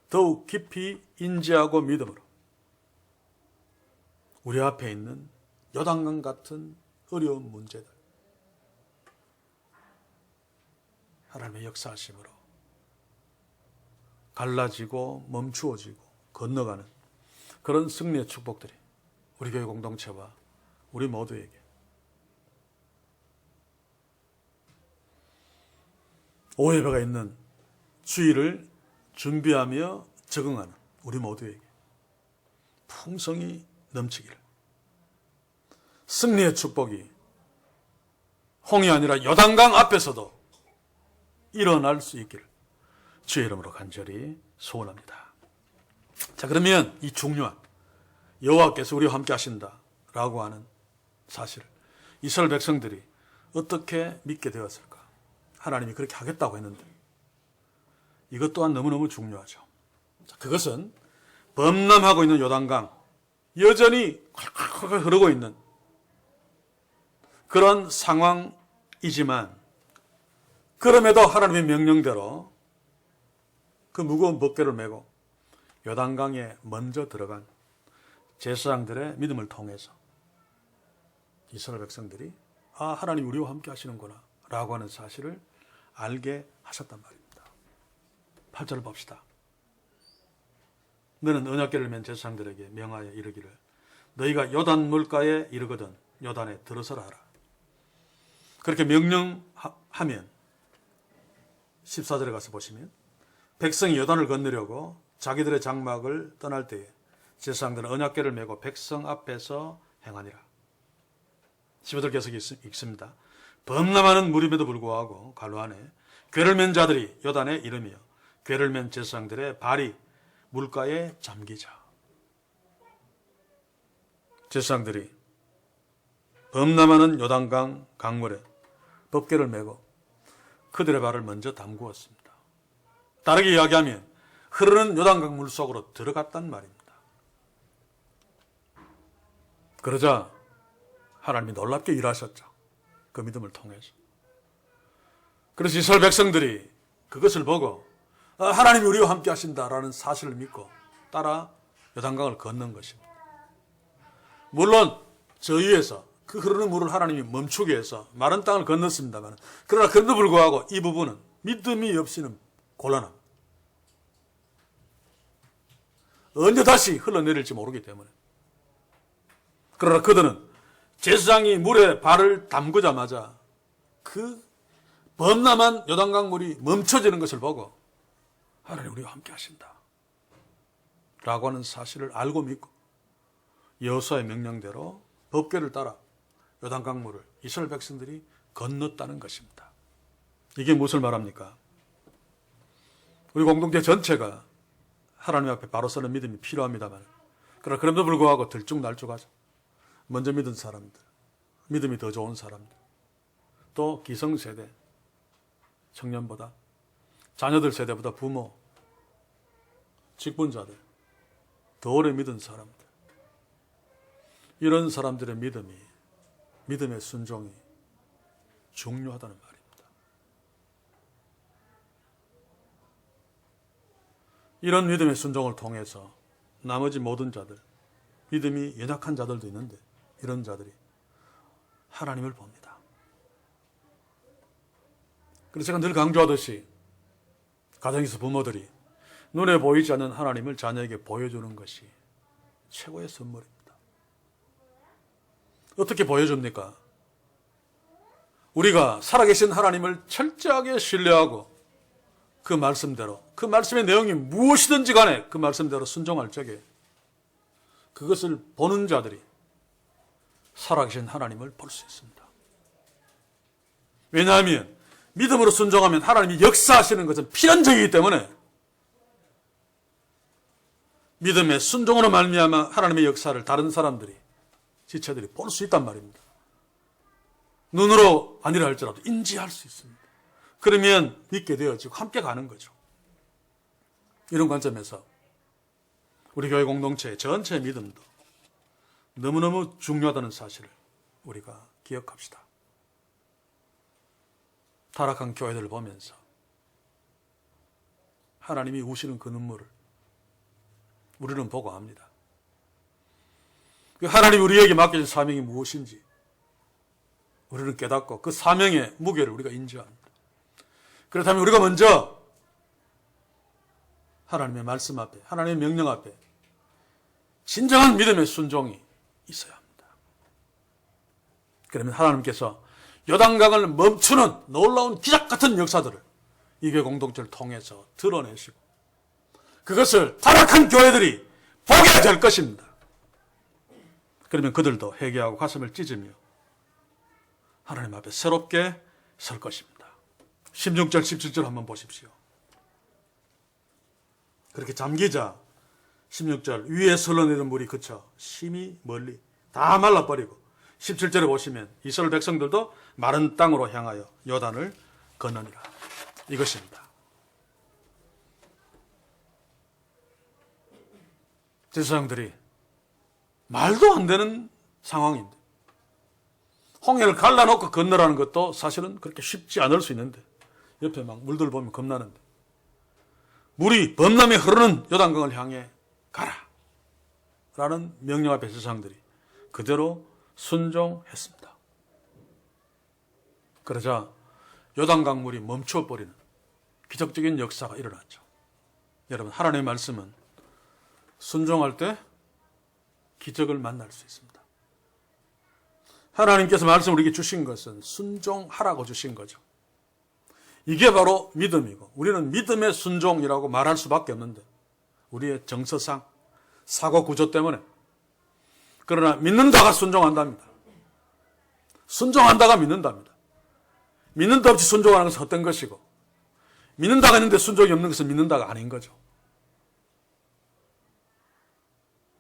더욱 깊이 인지하고 믿음으로 우리 앞에 있는 요단강 같은 어려운 문제들, 하나님의 역사하심으로 갈라지고 멈추어지고 건너가는 그런 승리의 축복들이 우리 교회 공동체와 우리 모두에게 오해가 있는 주의를 준비하며 적응하는 우리 모두에게 풍성이 넘치기를, 승리의 축복이 홍이 아니라 요단강 앞에서도 일어날 수 있기를 주의 이름으로 간절히 소원합니다. 자, 그러면 이 중요한 여호와께서 우리와 함께 하신다라고 하는 사실을 이스라엘 백성들이 어떻게 믿게 되었을까? 하나님이 그렇게 하겠다고 했는데 이것 또한 너무너무 중요하죠. 자, 그것은 범람하고 있는 요단강, 여전히 콸콸콸 흐르고 있는 그런 상황이지만 그럼에도 하나님의 명령대로 그 무거운 벗개를 메고 요단강에 먼저 들어간 제사장들의 믿음을 통해서 이스라엘 백성들이 하나님 우리와 함께 하시는구나 라고 하는 사실을 알게 하셨단 말입니다. 8절을 봅시다. 너는 언약궤를 맨 제사장들에게 명하여 이르기를 너희가 요단 물가에 이르거든 요단에 들어서라 하라. 그렇게 명령하면 14절에 가서 보시면 백성이 요단을 건너려고 자기들의 장막을 떠날 때에 제사장들은 언약궤를 메고 백성 앞에서 행하니라. 15절 계속 읽습니다. 범람하는 무림에도 불구하고 가로 안에 궤를 맨 자들이 요단에 이르며 궤를 맨 제사장들의 발이 물가에 잠기자. 제사장들이 범람하는 요단강 강물에 법궤를 메고 그들의 발을 먼저 담그었습니다. 다르게 이야기하면 흐르는 요단강 물 속으로 들어갔단 말입니다. 그러자 하나님이 놀랍게 일하셨죠. 그 믿음을 통해서. 그래서 이스라엘 백성들이 그것을 보고 하나님이 우리와 함께 하신다라는 사실을 믿고 따라 요단강을 건넌 것입니다. 물론 저 위에서 그 흐르는 물을 하나님이 멈추게 해서 마른 땅을 건넜습니다만 그러나 그럼에도 불구하고 이 부분은 믿음이 없이는 곤란합니다. 언제 다시 흘러내릴지 모르기 때문에. 그러나 그들은 제사장이 물에 발을 담그자마자 그 범람한 요단강 물이 멈춰지는 것을 보고 하나님 우리와 함께 하신다 라고 하는 사실을 알고 믿고 여호수아의 명령대로 법궤를 따라 요단강 물을 이스라엘 백성들이 건넜다는 것입니다. 이게 무엇을 말합니까? 우리 공동체 전체가 하나님 앞에 바로 서는 믿음이 필요합니다만 그러나 그럼에도 불구하고 들쭉날쭉하죠. 먼저 믿은 사람들, 믿음이 더 좋은 사람들, 또 기성세대, 청년보다, 자녀들 세대보다 부모, 직분자들, 더 오래 믿은 사람들, 이런 사람들의 믿음의 순종이 중요하다는 말입니다. 이런 믿음의 순종을 통해서 나머지 모든 자들, 믿음이 연약한 자들도 있는데 이런 자들이 하나님을 봅니다. 그래서 제가 늘 강조하듯이 가정에서 부모들이 눈에 보이지 않는 하나님을 자녀에게 보여주는 것이 최고의 선물입니다. 어떻게 보여줍니까? 우리가 살아계신 하나님을 철저하게 신뢰하고 그 말씀대로, 그 말씀의 내용이 무엇이든지 간에 그 말씀대로 순종할 적에 그것을 보는 자들이 살아계신 하나님을 볼 수 있습니다. 왜냐하면 믿음으로 순종하면 하나님이 역사하시는 것은 필연적이기 때문에 믿음의 순종으로 말미암아 하나님의 역사를 다른 사람들이, 지체들이 볼 수 있단 말입니다. 눈으로 아니라 할지라도 인지할 수 있습니다. 그러면 믿게 되어지고 함께 가는 거죠. 이런 관점에서 우리 교회 공동체 전체의 믿음도 너무너무 중요하다는 사실을 우리가 기억합시다. 타락한 교회들을 보면서 하나님이 우시는 그 눈물을 우리는 보고 압니다. 하나님이 우리에게 맡겨진 사명이 무엇인지 우리는 깨닫고 그 사명의 무게를 우리가 인지합니다. 그렇다면 우리가 먼저 하나님의 말씀 앞에, 하나님의 명령 앞에 진정한 믿음의 순종이 있어야 합니다. 그러면 하나님께서 요단강을 멈추는 놀라운 기적 같은 역사들을 이 교회 공동체를 통해서 드러내시고 그것을 타락한 교회들이 보게 될 것입니다. 그러면 그들도 회개하고 가슴을 찢으며 하나님 앞에 새롭게 설 것입니다. 16절 17절 한번 보십시오. 그렇게 잠기자 16절 위에서 흘러내리는 물이 그쳐 심히 멀리 다 말라버리고 17절에 보시면 이스라엘 백성들도 마른 땅으로 향하여 요단을 건너니라. 이것입니다. 제사장들이 말도 안 되는 상황인데 홍해를 갈라놓고 건너라는 것도 사실은 그렇게 쉽지 않을 수 있는데 옆에 막 물들 보면 겁나는데 물이 범람에 흐르는 요단강을 향해 가라 라는 명령 앞에 제사장들이 그대로 순종했습니다. 그러자 요단강 물이 멈춰버리는 기적적인 역사가 일어났죠. 여러분, 하나님의 말씀은 순종할 때 기적을 만날 수 있습니다. 하나님께서 말씀을 우리에게 주신 것은 순종하라고 주신 거죠. 이게 바로 믿음이고 우리는 믿음의 순종이라고 말할 수밖에 없는데 우리의 정서상 사고 구조 때문에 그러나 믿는다가 순종한답니다. 순종한다가 믿는답니다. 믿는다 없이 순종하는 것은 헛된 것이고 믿는다가 있는데 순종이 없는 것은 믿는다가 아닌 거죠.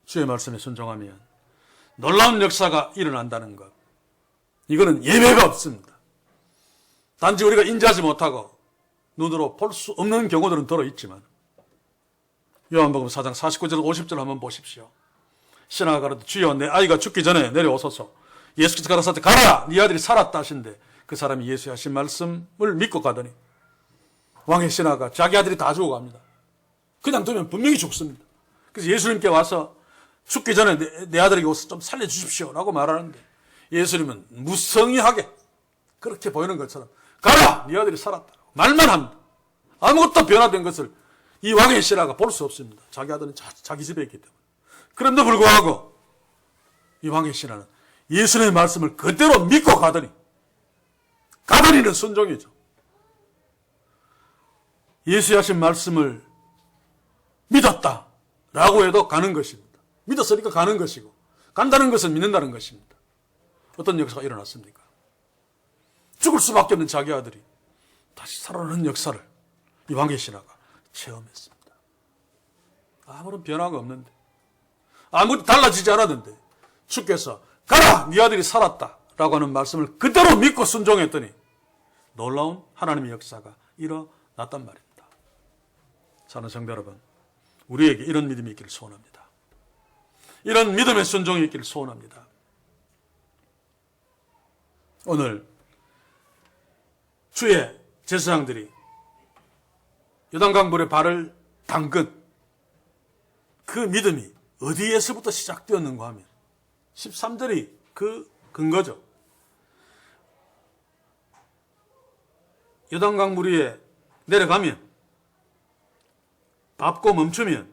주의 말씀에 순종하면 놀라운 역사가 일어난다는 것. 이거는 예외가 없습니다. 단지 우리가 인지하지 못하고 눈으로 볼 수 없는 경우들은 들어있지만 요한복음 4장 49절 50절 한번 보십시오. 신하가 가라되 주여 내 아이가 죽기 전에 내려오소서. 예수께서 가라사대 가라 네 아들이 살았다 하신데 그 사람이 예수의 하신 말씀을 믿고 가더니 왕의 신하가 자기 아들이 다 죽어갑니다. 그냥 두면 분명히 죽습니다. 그래서 예수님께 와서 죽기 전에 내 아들에게 와서 좀 살려주십시오 라고 말하는데 예수님은 무성의하게 그렇게 보이는 것처럼 가라 네 아들이 살았다 말만 합니다. 아무것도 변화된 것을 이 왕의 신하가 볼 수 없습니다. 자기 아들은 자기 집에 있기 때문에. 그런데 불구하고 이 왕의 신하는 예수님의 말씀을 그대로 믿고 가더니는 순종이죠. 예수의 하신 말씀을 믿었다라고 해도 가는 것입니다. 믿었으니까 가는 것이고 간다는 것은 믿는다는 것입니다. 어떤 역사가 일어났습니까? 죽을 수밖에 없는 자기 아들이 다시 살아나는 역사를 이 왕의 신하가 체험했습니다. 아무런 변화가 없는데 아무것도 달라지지 않았는데 주께서 가라 네 아들이 살았다라고 하는 말씀을 그대로 믿고 순종했더니 놀라운 하나님의 역사가 일어났단 말입니다. 사랑하는 성도 여러분, 우리에게 이런 믿음이 있기를 소원합니다. 이런 믿음의 순종이 있기를 소원합니다. 오늘 주의 제사장들이 요단강 물에 발을 담근 그 믿음이 어디에서부터 시작되었는가 하면 13절이 그 근거죠. 요단강 물 위에 내려가면 밟고 멈추면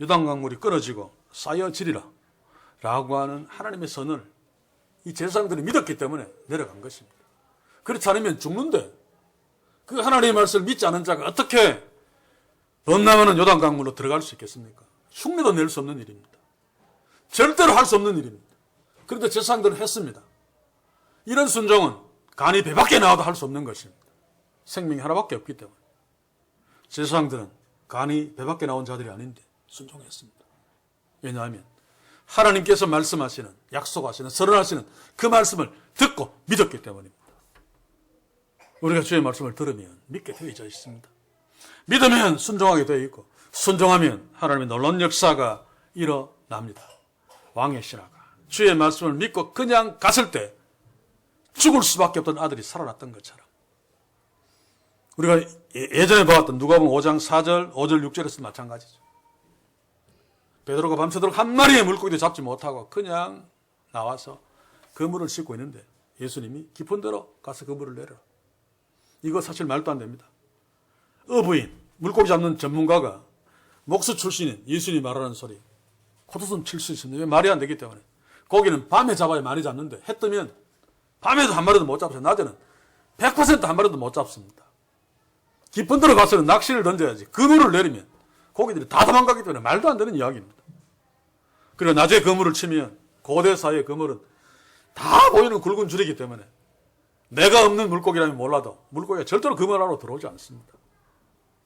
요단강 물이 끊어지고 쌓여지리라 라고 하는 하나님의 선언을 이 제사장들이 믿었기 때문에 내려간 것입니다. 그렇지 않으면 죽는데 그 하나님의 말씀을 믿지 않은 자가 어떻게 범람하는 요단강물로 들어갈 수 있겠습니까? 흉내도 낼 수 없는 일입니다. 절대로 할 수 없는 일입니다. 그런데 제사장들은 했습니다. 이런 순종은 간이 배 밖에 나와도 할 수 없는 것입니다. 생명이 하나밖에 없기 때문에. 제사장들은 간이 배 밖에 나온 자들이 아닌데 순종했습니다. 왜냐하면 하나님께서 말씀하시는, 약속하시는, 선언하시는 그 말씀을 듣고 믿었기 때문입니다. 우리가 주의 말씀을 들으면 믿게 되어져 있습니다. 믿으면 순종하게 되어 있고 순종하면 하나님의 놀라운 역사가 일어납니다. 왕의 신하가 주의 말씀을 믿고 그냥 갔을 때 죽을 수밖에 없던 아들이 살아났던 것처럼 우리가 예전에 봐왔던 누가복음 5장 4절, 5절, 6절에서 마찬가지죠. 베드로가 밤새도록 한 마리의 물고기도 잡지 못하고 그냥 나와서 그물을 씻고 있는데 예수님이 깊은 데로 가서 그물을 내려라. 이거 사실 말도 안 됩니다. 어부인, 물고기 잡는 전문가가 목수 출신인 예수님이 말하는 소리 코웃음 칠 수 있습니다. 왜 말이 안 되기 때문에. 고기는 밤에 잡아야 많이 잡는데 해 뜨면 밤에도 한 마리도 못 잡아요. 낮에는 100% 한 마리도 못 잡습니다. 깊은 데로 가서는 낚시를 던져야지. 그물을 내리면 고기들이 다 도망가기 때문에 말도 안 되는 이야기입니다. 그리고 낮에 그물을 치면 고대 사이의 그물은 다 보이는 굵은 줄이기 때문에 내가 없는 물고기라면 몰라도 물고기가 절대로 그물 안으로 들어오지 않습니다.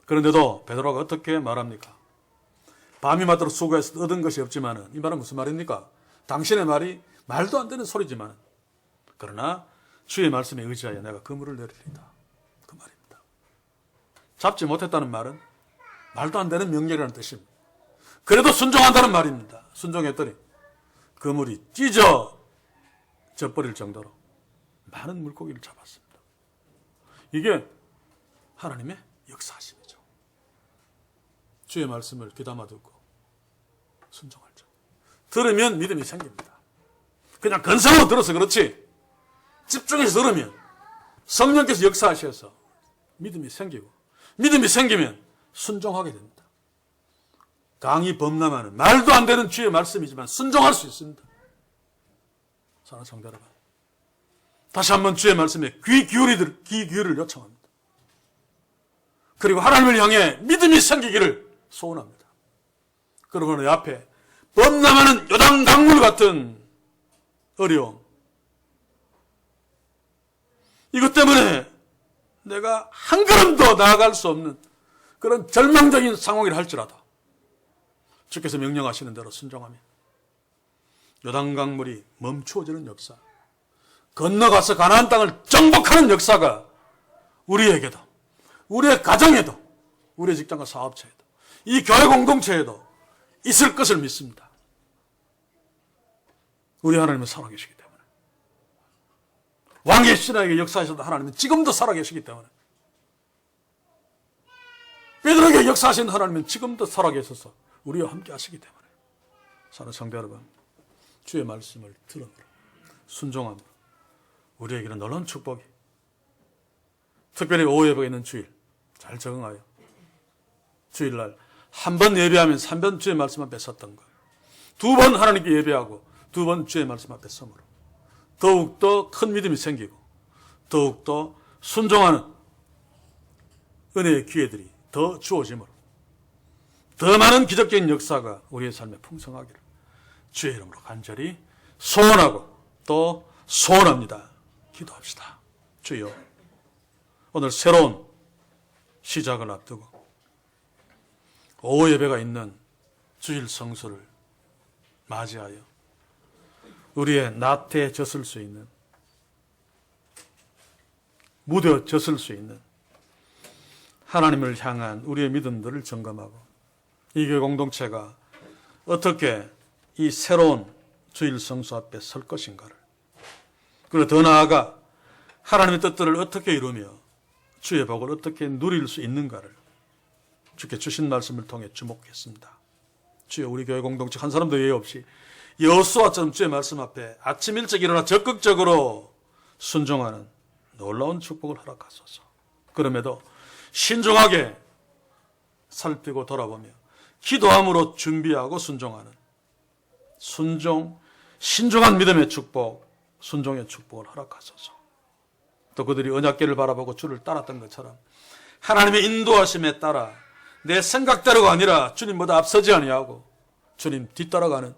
그런데도 베드로가 어떻게 말합니까? 밤이 맞도록 수고해서 얻은 것이 없지만은, 이 말은 무슨 말입니까? 당신의 말이 말도 안 되는 소리지만 그러나 주의 말씀에 의지하여 내가 그물을 내리리다. 그 말입니다. 잡지 못했다는 말은 말도 안 되는 명령이라는 뜻입니다. 그래도 순종한다는 말입니다. 순종했더니 그물이 찢어져 버릴 정도로 많은 물고기를 잡았습니다. 이게 하나님의 역사하심이죠. 주의 말씀을 귀담아 듣고 순종하죠. 들으면 믿음이 생깁니다. 그냥 근성으로 들어서 그렇지, 집중해서 들으면 성령께서 역사하셔서 믿음이 생기고, 믿음이 생기면 순종하게 됩니다. 강이 범람하는 말도 안 되는 주의 말씀이지만 순종할 수 있습니다. 사랑하는 성도 여러분, 다시 한번 주의 말씀에 귀 기울을 요청합니다. 그리고 하나님을 향해 믿음이 생기기를 소원합니다. 그러므로 내 앞에 범람하는 요단 강물 같은 어려움, 이것 때문에 내가 한 걸음도 나아갈 수 없는 그런 절망적인 상황이라 할지라도 주께서 명령하시는 대로 순종하면 요단 강물이 멈추어지는 역사, 건너가서 가나안 땅을 정복하는 역사가 우리에게도, 우리의 가정에도, 우리의 직장과 사업체에도, 이 교회 공동체에도 있을 것을 믿습니다. 우리 하나님은 살아계시기 때문에, 왕의 신하에게 역사하셨던 하나님은 지금도 살아계시기 때문에, 베드로에게 역사하신 하나님은 지금도 살아계셔서 우리와 함께 하시기 때문에, 사랑하는 성도 여러분, 주의 말씀을 들음으로 순종함으로 우리에게는 놀라운 축복이, 특별히 오후 예배가 있는 주일 잘 적응하여 주일날 한 번 예배하면 3번 주의 말씀 앞에 섰던 것, 2번 하나님께 예배하고 2번 주의 말씀 앞에 서므로 더욱더 큰 믿음이 생기고 더욱더 순종하는 은혜의 기회들이 더 주어지므로 더 많은 기적적인 역사가 우리의 삶에 풍성하기를 주의 이름으로 간절히 소원하고 또 소원합니다. 기도합시다. 주여, 오늘 새로운 시작을 앞두고 오후 예배가 있는 주일 성수를 맞이하여 우리의 나태해졌을 수 있는, 무뎌졌을 수 있는 하나님을 향한 우리의 믿음들을 점검하고 이 교회 공동체가 어떻게 이 새로운 주일 성수 앞에 설 것인가를, 그리고 더 나아가 하나님의 뜻들을 어떻게 이루며 주의 복을 어떻게 누릴 수 있는가를 주께 주신 말씀을 통해 주목했습니다. 주여, 우리 교회 공동체 한 사람도 예외 없이 여호수아처럼 주의 말씀 앞에 아침 일찍 일어나 적극적으로 순종하는 놀라운 축복을 허락하소서. 그럼에도 신중하게 살피고 돌아보며 기도함으로 준비하고 순종하는 신중한 믿음의 축복, 순종의 축복을 허락하소서. 또 그들이 언약궤를 바라보고 주를 따랐던 것처럼 하나님의 인도하심에 따라 내 생각대로가 아니라 주님보다 앞서지 아니하고 주님 뒤따라가는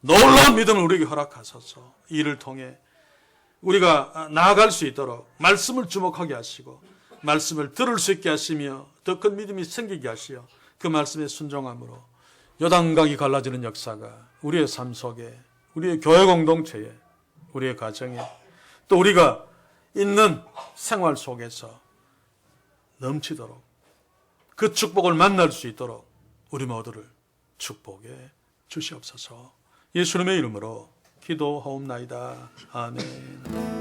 놀라운 믿음을 우리에게 허락하소서. 이를 통해 우리가 나아갈 수 있도록 말씀을 주목하게 하시고 말씀을 들을 수 있게 하시며 더 큰 믿음이 생기게 하시어 그 말씀에 순종함으로 요단강이 갈라지는 역사가 우리의 삶 속에, 우리의 교회 공동체에, 우리의 가정에, 또 우리가 있는 생활 속에서 넘치도록, 그 축복을 만날 수 있도록 우리 모두를 축복해 주시옵소서. 예수님의 이름으로 기도하옵나이다. 아멘.